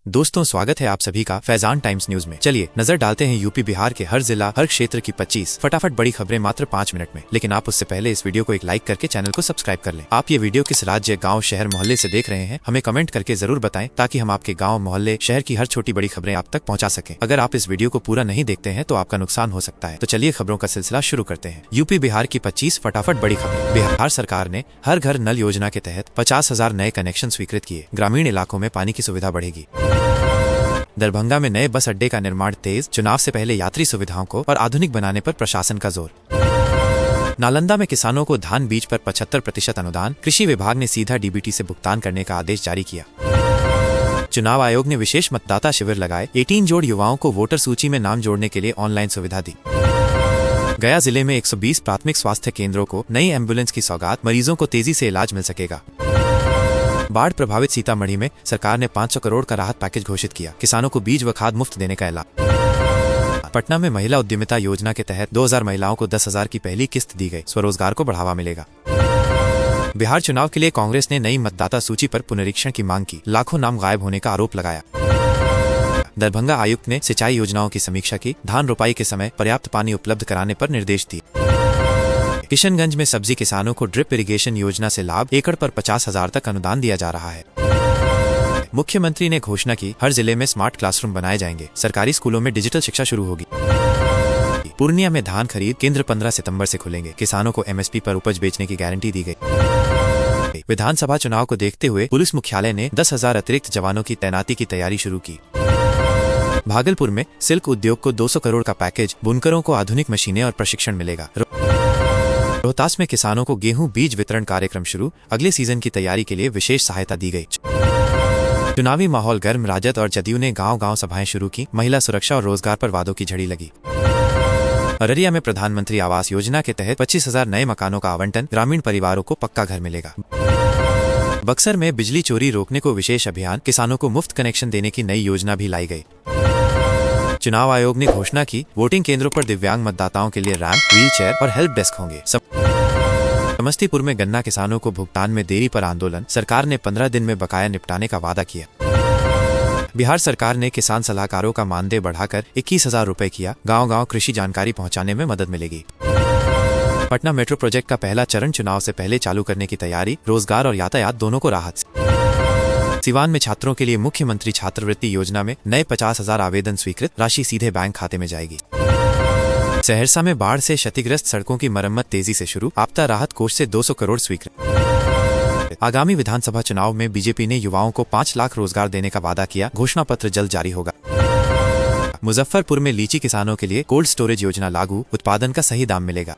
दोस्तों, स्वागत है आप सभी का फैजान टाइम्स न्यूज में। चलिए नजर डालते हैं यूपी बिहार के हर जिला हर क्षेत्र की 25 फटाफट बड़ी खबरें मात्र 5 मिनट में। लेकिन आप उससे पहले इस वीडियो को एक लाइक करके चैनल को सब्सक्राइब कर लें। आप ये वीडियो किस राज्य, गांव, शहर, मोहल्ले से देख रहे हैं हमें कमेंट करके जरूर बताएं, ताकि हम आपके गाँव, मोहल्ले, शहर की हर छोटी बड़ी खबरें आप तक पहुँचा सकें। अगर आप इस वीडियो को पूरा नहीं देखते हैं तो आपका नुकसान हो सकता है। तो चलिए खबरों का सिलसिला शुरू करते हैं। यूपी बिहार की 25 फटाफट बड़ी खबरें। बिहार सरकार ने हर घर नल योजना के तहत 50,000 नए कनेक्शन स्वीकृत किए। ग्रामीण इलाकों में पानी की सुविधा बढ़ेगी। दरभंगा में नए बस अड्डे का निर्माण तेज। चुनाव से पहले यात्री सुविधाओं को और आधुनिक बनाने पर प्रशासन का जोर। नालंदा में किसानों को धान बीज पर 75% अनुदान। कृषि विभाग ने सीधा डीबीटी से भुगतान करने का आदेश जारी किया। चुनाव आयोग ने विशेष मतदाता शिविर लगाए। 18 जोड़ युवाओं को वोटर सूची में नाम जोड़ने के लिए ऑनलाइन सुविधा दी। गया जिले में 120 प्राथमिक स्वास्थ्य केंद्रों को नई एम्बुलेंस की सौगात। मरीजों को तेजी से इलाज मिल सकेगा। बाढ़ प्रभावित सीतामढ़ी में सरकार ने 500 करोड़ का राहत पैकेज घोषित किया। किसानों को बीज व खाद मुफ्त देने का ऐलान। पटना में महिला उद्यमिता योजना के तहत 2000 महिलाओं को 10,000 की पहली किस्त दी गई। स्वरोजगार को बढ़ावा मिलेगा। बिहार चुनाव के लिए कांग्रेस ने नई मतदाता सूची पर पुनरीक्षण की मांग की। लाखों नाम गायब होने का आरोप लगाया। दरभंगा आयुक्त ने सिंचाई योजनाओं की समीक्षा की। धान रोपाई के समय पर्याप्त पानी उपलब्ध कराने पर निर्देश दिए। किशनगंज में सब्जी किसानों को ड्रिप इरिगेशन योजना से लाभ। एकड़ पर 50,000 तक अनुदान दिया जा रहा है। मुख्यमंत्री ने घोषणा की, हर जिले में स्मार्ट क्लासरूम बनाए जाएंगे। सरकारी स्कूलों में डिजिटल शिक्षा शुरू होगी। पूर्णिया में धान खरीद केंद्र 15 सितंबर से खुलेंगे। किसानों को एमएसपी पर उपज बेचने की गारंटी दी गई। विधानसभा चुनाव को देखते हुए पुलिस मुख्यालय ने 10,000 अतिरिक्त जवानों की तैनाती की तैयारी शुरू की। भागलपुर में सिल्क उद्योग को 200 करोड़ का पैकेज। बुनकरों को आधुनिक मशीनें और प्रशिक्षण मिलेगा। रोहतास में किसानों को गेहूं बीज वितरण कार्यक्रम शुरू। अगले सीजन की तैयारी के लिए विशेष सहायता दी गई। चुनावी माहौल गर्म। राजद और जदयू ने गांव-गांव सभाएं शुरू की। महिला सुरक्षा और रोजगार पर वादों की झड़ी लगी। अररिया में प्रधानमंत्री आवास योजना के तहत 25,000 नए मकानों का आवंटन। ग्रामीण परिवारों को पक्का घर मिलेगा। बक्सर में बिजली चोरी रोकने को विशेष अभियान। किसानों को मुफ्त कनेक्शन देने की नई योजना भी लाई गई। चुनाव आयोग ने घोषणा की, वोटिंग केंद्रों पर दिव्यांग मतदाताओं के लिए रैंप, व्हील चेयर और हेल्प डेस्क होंगे। समस्तीपुर में गन्ना किसानों को भुगतान में देरी पर आंदोलन। सरकार ने 15 दिन में बकाया निपटाने का वादा किया। बिहार सरकार ने किसान सलाहकारों का मानदेय बढ़ाकर 21,000 रुपए किया। गांव-गांव कृषि जानकारी पहुंचाने में मदद मिलेगी। पटना मेट्रो प्रोजेक्ट का पहला चरण चुनाव से पहले चालू करने की तैयारी। रोजगार और यातायात दोनों को राहत। सिवान में छात्रों के लिए मुख्यमंत्री छात्रवृत्ति योजना में नए 50,000 आवेदन स्वीकृत। राशि सीधे बैंक खाते में जाएगी। सहरसा में बाढ़ से क्षतिग्रस्त सड़कों की मरम्मत तेजी से शुरू। आपदा राहत कोष से 200 करोड़ स्वीकृत। आगामी विधानसभा चुनाव में बीजेपी ने युवाओं को 5 लाख रोजगार देने का वादा किया। घोषणा पत्र जल्द जारी होगा। मुजफ्फरपुर में लीची किसानों के लिए कोल्ड स्टोरेज योजना लागू। उत्पादन का सही दाम मिलेगा।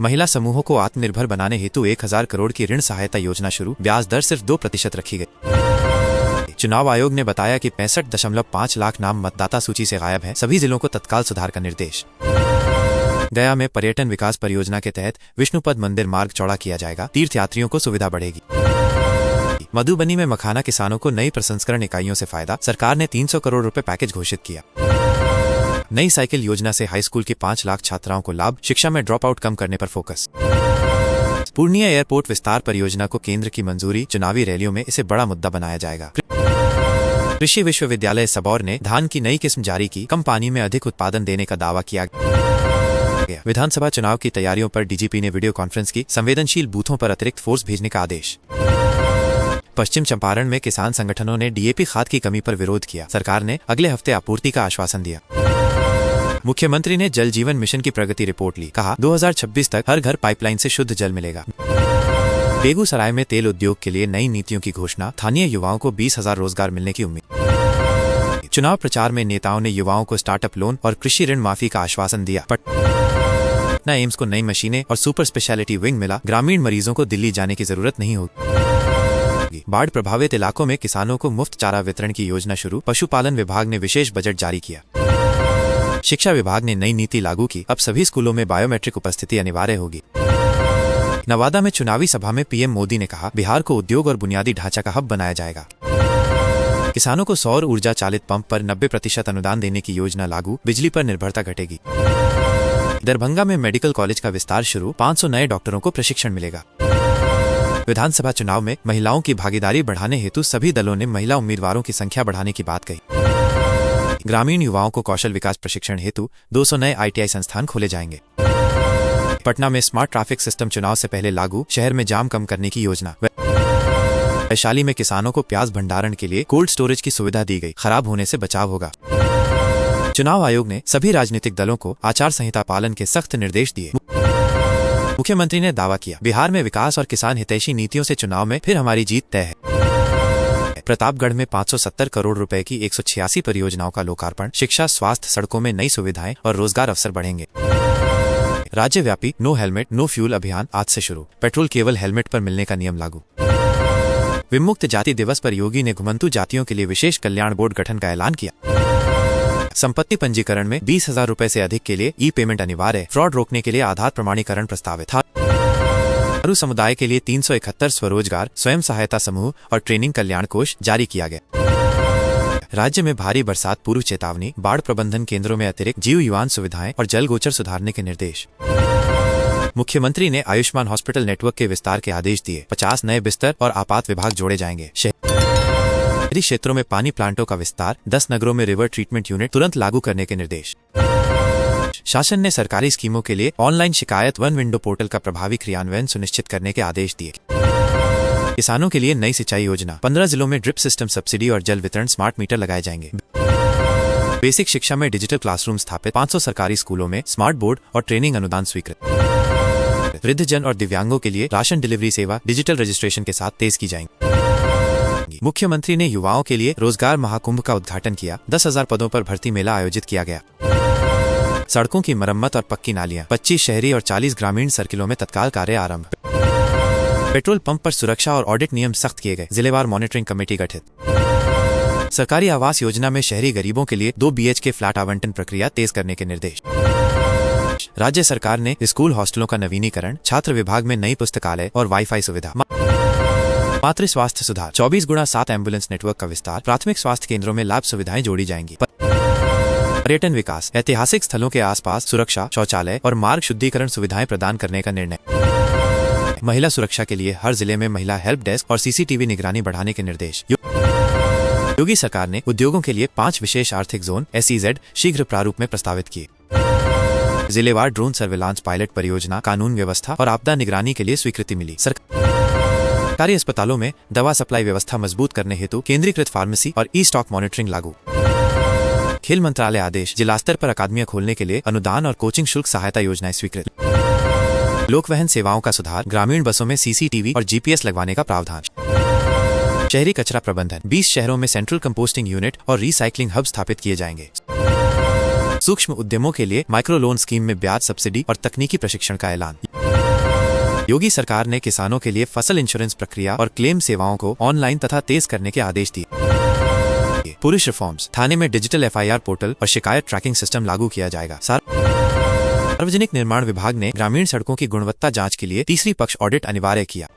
महिला समूहों को आत्मनिर्भर बनाने हेतु 1,000 करोड़ की ऋण सहायता योजना शुरू। ब्याज दर सिर्फ 2% रखी गई। चुनाव आयोग ने बताया कि 65.5 लाख नाम मतदाता सूची से गायब हैं। सभी जिलों को तत्काल सुधार का निर्देश। गया में पर्यटन विकास परियोजना के तहत विष्णुपद मंदिर मार्ग चौड़ा किया जाएगा। तीर्थयात्रियों को सुविधा बढ़ेगी। मधुबनी में मखाना किसानों को नई प्रसंस्करण इकाइयों से फायदा। सरकार ने 300 करोड़ रुपए पैकेज घोषित किया। नई साइकिल योजना से हाई स्कूल की 5 लाख छात्राओं को लाभ। शिक्षा में ड्रॉप आउट कम करने पर फोकस। पूर्णिया एयरपोर्ट विस्तार परियोजना को केंद्र की मंजूरी। चुनावी रैलियों में इसे बड़ा मुद्दा बनाया जाएगा। कृषि विश्वविद्यालय सबौर ने धान की नई किस्म जारी की। कम पानी में अधिक उत्पादन देने का दावा किया गया। विधानसभा चुनाव की तैयारियों पर डीजीपी ने वीडियो कॉन्फ्रेंस की। संवेदनशील बूथों पर अतिरिक्त फोर्स भेजने का आदेश। पश्चिम चंपारण में किसान संगठनों ने डीएपी खाद की कमी पर विरोध किया। सरकार ने अगले हफ्ते आपूर्ति का आश्वासन दिया। मुख्यमंत्री ने जल जीवन मिशन की प्रगति रिपोर्ट ली। कहा, 2026 तक हर घर पाइपलाइन से शुद्ध जल मिलेगा। बेगूसराय में तेल उद्योग के लिए नई नीतियों की घोषणा। स्थानीय युवाओं को 20,000 रोजगार मिलने की उम्मीद। चुनाव प्रचार में नेताओं ने युवाओं को स्टार्टअप लोन और कृषि ऋण माफी का आश्वासन दिया। पटना एम्स को नई मशीनें और सुपर स्पेशलिटी विंग मिला। ग्रामीण मरीजों को दिल्ली जाने की जरूरत नहीं होगी। बाढ़ प्रभावित इलाकों में किसानों को मुफ्त चारा वितरण की योजना शुरू। पशुपालन विभाग ने विशेष बजट जारी किया। शिक्षा विभाग ने नई नीति लागू की। अब सभी स्कूलों में बायोमेट्रिक उपस्थिति अनिवार्य होगी। नवादा में चुनावी सभा में पीएम मोदी ने कहा, बिहार को उद्योग और बुनियादी ढांचा का हब बनाया जाएगा। किसानों को सौर ऊर्जा चालित पंप पर 90% अनुदान देने की योजना लागू। बिजली पर निर्भरता घटेगी। दरभंगा में मेडिकल कॉलेज का विस्तार शुरू। 500 नए डॉक्टरों को प्रशिक्षण मिलेगा। विधानसभा चुनाव में महिलाओं की भागीदारी बढ़ाने हेतु सभी दलों ने महिला उम्मीदवारों की संख्या बढ़ाने की बात कही। ग्रामीण युवाओं को कौशल विकास प्रशिक्षण हेतु 200 नए ITI संस्थान खोले जाएंगे। पटना में स्मार्ट ट्रैफिक सिस्टम चुनाव से पहले लागू, शहर में जाम कम करने की योजना। वैशाली में किसानों को प्याज भंडारण के लिए कोल्ड स्टोरेज की सुविधा दी गई, खराब होने से बचाव होगा। चुनाव आयोग ने सभी राजनीतिक दलों को आचार संहिता पालन के सख्त निर्देश दिए। मुख्यमंत्री ने दावा किया, बिहार में विकास और किसान हितैषी नीतियों से चुनाव में फिर हमारी जीत तय है। प्रतापगढ़ में 570 करोड़ रुपए की 186 परियोजनाओं का लोकार्पण। शिक्षा, स्वास्थ्य, सड़कों में नई सुविधाएं और रोजगार अवसर बढ़ेंगे। राज्यव्यापी नो हेलमेट नो फ्यूल अभियान आज से शुरू, पेट्रोल केवल हेलमेट पर मिलने का नियम लागू। विमुक्त जाति दिवस पर योगी ने घुमंतु जातियों के लिए विशेष कल्याण बोर्ड गठन का ऐलान किया। संपत्ति पंजीकरण में 20,000 रुपए से अधिक के लिए ई-पेमेंट अनिवार्य, फ्रॉड रोकने के लिए आधार प्रमाणीकरण प्रस्तावित था। थारू समुदाय के लिए 371 स्वरोजगार, स्वयं सहायता समूह और ट्रेनिंग कल्याण कोष जारी किया गया। राज्य में भारी बरसात पूर्व चेतावनी, बाढ़ प्रबंधन केंद्रों में अतिरिक्त जीव युवान सुविधाएं और जल गोचर सुधारने के निर्देश। मुख्यमंत्री ने आयुष्मान हॉस्पिटल नेटवर्क के विस्तार के आदेश दिए। 50 नए बिस्तर और आपात विभाग जोड़े जाएंगे। शहरी क्षेत्रों में पानी प्लांटों का विस्तार, 10 नगरों में रिवर ट्रीटमेंट यूनिट तुरंत लागू करने के निर्देश। शासन ने सरकारी स्कीमों के लिए ऑनलाइन शिकायत वन विंडो पोर्टल का प्रभावी क्रियान्वयन सुनिश्चित करने के आदेश दिए। किसानों के लिए नई सिंचाई योजना, 15 जिलों में ड्रिप सिस्टम सब्सिडी और जल वितरण स्मार्ट मीटर लगाए जाएंगे। बेसिक शिक्षा में डिजिटल क्लासरूम स्थापित, 500 सरकारी स्कूलों में स्मार्ट बोर्ड और ट्रेनिंग अनुदान स्वीकृत। वृद्धजन और दिव्यांगों के लिए राशन डिलीवरी सेवा डिजिटल रजिस्ट्रेशन के साथ तेज की जाएंगी। मुख्यमंत्री ने युवाओं के लिए रोजगार महाकुंभ का उद्घाटन किया। 10,000 पदों पर भर्ती मेला आयोजित किया गया। सड़कों की मरम्मत और पक्की नालियां, 25 शहरी और 40 ग्रामीण सर्किलों में तत्काल कार्य आरंभ। पेट्रोल पंप पर सुरक्षा और ऑडिट नियम सख्त किए गए, जिलेवार मॉनिटरिंग कमेटी गठित। सरकारी आवास योजना में शहरी गरीबों के लिए 2 BHK फ्लैट आवंटन प्रक्रिया तेज करने के निर्देश। राज्य सरकार ने स्कूल हॉस्टलों का नवीनीकरण, छात्र विभाग में नई पुस्तकालय और वाईफाई सुविधा। मातृ स्वास्थ्य सुधार, 24x7 एम्बुलेंस नेटवर्क का विस्तार, प्राथमिक स्वास्थ्य केंद्रों में लाभ सुविधाएं जोड़ी जाएंगी। पर्यटन विकास, ऐतिहासिक स्थलों के आसपास सुरक्षा, शौचालय और मार्ग शुद्धिकरण सुविधाएं प्रदान करने का निर्णय। महिला सुरक्षा के लिए हर जिले में महिला हेल्प डेस्क और CCTV निगरानी बढ़ाने के निर्देश। योगी सरकार ने उद्योगों के लिए 5 विशेष आर्थिक जोन SEZ शीघ्र प्रारूप में प्रस्तावित किए। जिलेवार ड्रोन सर्विलांस पायलट परियोजना, कानून व्यवस्था और आपदा निगरानी के लिए स्वीकृति मिली। सरकारी अस्पतालों में दवा सप्लाई व्यवस्था मजबूत करने हेतु केंद्रीकृत फार्मेसी और ई-स्टॉक मॉनिटरिंग लागू। खेल मंत्रालय आदेश, जिला स्तर पर अकादमियां खोलने के लिए अनुदान और कोचिंग शुल्क सहायता योजनाएं स्वीकृत। लोक वहन सेवाओं का सुधार, ग्रामीण बसों में CCTV और GPS लगवाने का प्रावधान। शहरी कचरा प्रबंधन, 20 शहरों में सेंट्रल कंपोस्टिंग यूनिट और रिसाइकलिंग हब स्थापित किए जाएंगे। सूक्ष्म उद्यमों के लिए माइक्रो लोन स्कीम में ब्याज सब्सिडी और तकनीकी प्रशिक्षण का ऐलान। योगी सरकार ने किसानों के लिए फसल इंश्योरेंस प्रक्रिया और क्लेम सेवाओं को ऑनलाइन तथा तेज करने के आदेश दिए। पुरुष रिफॉर्म्स, थाने में डिजिटल FIR पोर्टल और शिकायत ट्रैकिंग सिस्टम लागू किया जाएगा। सार्वजनिक निर्माण विभाग ने ग्रामीण सड़कों की गुणवत्ता जांच के लिए तीसरी पक्ष ऑडिट अनिवार्य किया।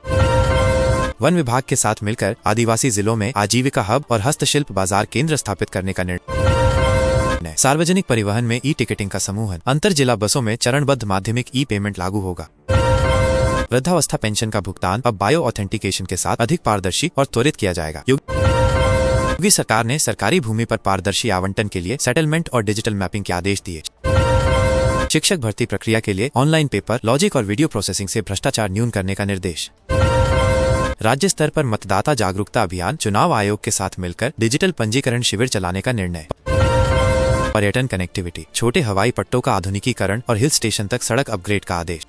वन विभाग के साथ मिलकर आदिवासी जिलों में आजीविका हब और हस्तशिल्प बाजार केंद्र स्थापित करने का निर्णय। सार्वजनिक परिवहन में ई-टिकटिंग का समूहन, अंतर जिला बसों में चरणबद्ध माध्यमिक ई-पेमेंट लागू होगा। वृद्धावस्था पेंशन का भुगतान अब बायो ऑथेंटिकेशन के साथ अधिक पारदर्शी और त्वरित किया जाएगा। योगी सरकार ने सरकारी भूमि पर पारदर्शी आवंटन के लिए सेटलमेंट और डिजिटल मैपिंग के आदेश दिए। शिक्षक भर्ती प्रक्रिया के लिए ऑनलाइन पेपर, लॉजिक और वीडियो प्रोसेसिंग से भ्रष्टाचार न्यून करने का निर्देश। राज्य स्तर पर मतदाता जागरूकता अभियान, चुनाव आयोग के साथ मिलकर डिजिटल पंजीकरण शिविर चलाने का निर्णय। पर्यटन कनेक्टिविटी, छोटे हवाई पट्टों का आधुनिकीकरण और हिल स्टेशन तक सड़क अपग्रेड का आदेश।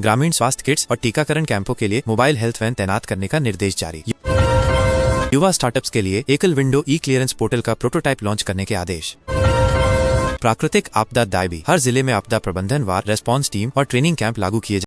ग्रामीण स्वास्थ्य किट्स और टीकाकरण कैंपों के लिए मोबाइल हेल्थ वैन तैनात करने का निर्देश जारी। युवा स्टार्टअप्स के लिए एकल विंडो ई-क्लियरेंस पोर्टल का प्रोटोटाइप लॉन्च करने के आदेश। प्राकृतिक आपदा दायबी, हर जिले में आपदा प्रबंधन वार रेस्पॉन्स टीम और ट्रेनिंग कैंप लागू किए